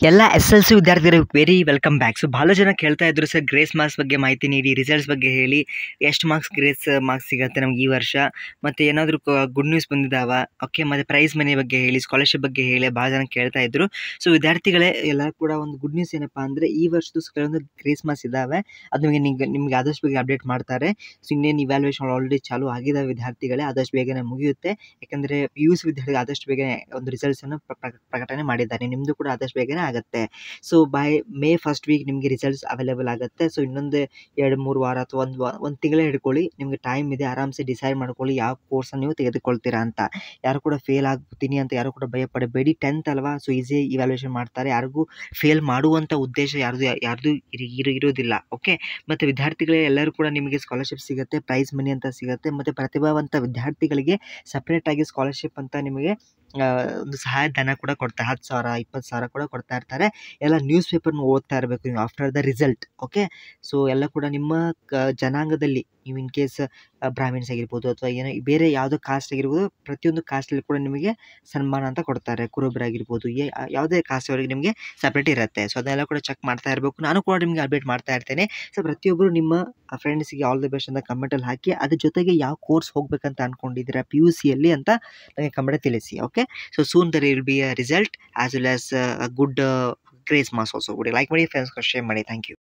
ಎಲ್ಲ SLC ವಿದ್ಯಾರ್ಥಿಗಳಿಗೆ very welcome back. So ಭಾಳ ಜನ ಕೇಳ್ತಾ ಇದ್ರು, ಸರ್ ಗ್ರೇಸ್ ಮಾರ್ಕ್ಸ್ ಬಗ್ಗೆ ಮಾಹಿತಿ ನೀಡಿ, ರಿಸಲ್ಟ್ಸ್ ಬಗ್ಗೆ ಹೇಳಿ, ಎಷ್ಟು ಗ್ರೇಸ್ ಮಾರ್ಕ್ಸ್ ಸಿಗುತ್ತೆ ನಮ್ಗೆ ಈ ವರ್ಷ, ಮತ್ತು ಏನಾದರೂ ಗುಡ್ ನ್ಯೂಸ್ ಬಂದಿದ್ದಾವ, ಓಕೆ, ಮತ್ತು ಪ್ರೈಸ್ ಮನಿ ಬಗ್ಗೆ ಹೇಳಿ, ಸ್ಕಾಲರ್ಶಿಪ್ ಬಗ್ಗೆ ಹೇಳಿ ಭಾಳ ಜನ ಕೇಳ್ತಾ ಇದ್ರು. ಸೊ ವಿದ್ಯಾರ್ಥಿಗಳೇ ಎಲ್ಲ ಕೂಡ ಒಂದು ಗುಡ್ ನ್ಯೂಸ್ ಏನಪ್ಪ ಅಂದರೆ, ಈ ವರ್ಷದ ಕೆಲವೊಂದು ಗ್ರೇಸ್ ಮಾರ್ಕ್ಸ್ ಇದ್ದಾವೆ, ಅದು ನಿಮ್ಗೆ ಆದಷ್ಟು ಬೇಗ ಅಪ್ಡೇಟ್ ಮಾಡ್ತಾರೆ. ಸೊ ಇನ್ನೇನು ಇವ್ಯಾಲ್ಯೂಯೇಷನ್ ಆಲ್ರೆಡಿ ಚಾಲೂ ಆಗಿದ್ದಾವೆ ವಿದ್ಯಾರ್ಥಿಗಳೇ, ಆದಷ್ಟು ಬೇಗನೆ ಮುಗಿಯುತ್ತೆ. ಯಾಕಂದರೆ PUC ವಿದ್ಯಾರ್ಥಿಗಳು ಆದಷ್ಟು ಬೇಗ ಒಂದು ರಿಸಲ್ಟ್ಸನ್ನು ಪ್ರಕಟಣೆ ಮಾಡಿದ್ದಾರೆ. ನಿಮ್ಮದು ಕೂಡ ಆದಷ್ಟು ಬೇಗನೆ ಆಗುತ್ತೆ. So by May first week ನಿಮಗೆ ರಿಸಲ್ಟ್ಸ್ ಅವೈಲೇಬಲ್ ಆಗುತ್ತೆ. ಸೊ ಇನ್ನೊಂದು 2-3 ವಾರ ಅಥವಾ ಒಂದು ತಿಂಗಳೇ ಹಿಡ್ಕೊಳ್ಳಿ, ನಿಮಗೆ ಟೈಮ್ ಇದೆ. ಆರಾಮ್ಸೆ ಡಿಸೈಡ್ ಮಾಡ್ಕೊಳ್ಳಿ ಯಾವ ಕೋರ್ಸನ್ನು ನೀವು ತೆಗೆದುಕೊಳ್ತೀರಾ ಅಂತ. ಯಾರು ಕೂಡ ಫೇಲ್ ಆಗ್ತೀನಿ ಅಂತ ಯಾರು ಕೂಡ ಭಯಪಡಬೇಡಿ. 10th ಅಲ್ವಾ, ಸೊ ಈಸಿ ಇವ್ಯಾಲ್ಯೂಯೇಷನ್ ಮಾಡ್ತಾರೆ. ಯಾರಿಗೂ ಫೇಲ್ ಮಾಡುವಂಥ ಉದ್ದೇಶ ಯಾರ್ದು ಇರೋದಿಲ್ಲ. ಓಕೆ, ಮತ್ತು ವಿದ್ಯಾರ್ಥಿಗಳೇ ಎಲ್ಲರೂ ಕೂಡ ನಿಮಗೆ ಸ್ಕಾಲರ್ಶಿಪ್ ಸಿಗುತ್ತೆ, ಪ್ರೈಸ್ ಮನಿ ಅಂತ ಸಿಗುತ್ತೆ, ಮತ್ತು ಪ್ರತಿಭಾವಂತ ವಿದ್ಯಾರ್ಥಿಗಳಿಗೆ ಸಪ್ರೇಟಾಗಿ ಸ್ಕಾಲರ್ಶಿಪ್ ಅಂತ ನಿಮಗೆ ಒಂದು ಸಹಾಯಧನ ಕೂಡ ಕೊಡ್ತಾರೆ. 10,000 20,000 ಕೂಡ ಕೊಡ್ತಾ ಇರ್ತಾರೆ. ಎಲ್ಲ ನ್ಯೂಸ್ ಪೇಪರ್ನ ಓದ್ತಾ ಇರಬೇಕು ನೀವು after the result. Okay, so ಎಲ್ಲ ಕೂಡ ನಿಮ್ಮ ಜನಾಂಗದಲ್ಲಿ ನೀವು ಇನ್ ಕೇಸ್ ಬ್ರಾಹ್ಮಿನ್ಸ್ ಆಗಿರ್ಬೋದು ಅಥವಾ ಏನೋ ಬೇರೆ ಯಾವುದೋ ಕಾಸ್ಟ್ ಆಗಿರ್ಬೋದು, ಪ್ರತಿಯೊಂದು ಕಾಸ್ಟಲ್ಲಿ ಕೂಡ ನಿಮಗೆ ಸನ್ಮಾನ ಅಂತ ಕೊಡ್ತಾರೆ. ಕುರುಬರಾಗಿರ್ಬೋದು, ಯಾವುದೇ ಕಾಸ್ಟ್ ಅವರಿಗೆ ನಿಮಗೆ ಸಪ್ರೇಟ್ ಇರುತ್ತೆ. ಸೊ ಅದನ್ನೆಲ್ಲ ಕೂಡ ಚೆಕ್ ಮಾಡ್ತಾ ಇರಬೇಕು. ನಾನು ಕೂಡ ನಿಮಗೆ ಅಪ್ಡೇಟ್ ಮಾಡ್ತಾ ಇರ್ತೇನೆ. ಸೊ ಪ್ರತಿಯೊಬ್ಬರು ನಿಮ್ಮ ಫ್ರೆಂಡ್ಸಿಗೆ ಆಲ್ ದಿ ಬೆಸ್ಟ್ ಅಂತ ಕಮೆಂಟಲ್ಲಿ ಹಾಕಿ, ಅದ್ರ ಜೊತೆಗೆ ಯಾವ ಕೋರ್ಸ್ ಹೋಗ್ಬೇಕಂತ ಅಂದ್ಕೊಂಡಿದ್ದೀರಾ PUCಯಲ್ಲಿ ಅಂತ ನನಗೆ ಕಮೆಂಟ್ ತಿಳಿಸಿ. Okay, so soon there will be a result as well as a good grace marks also. Would you like my friends to share money? Thank you.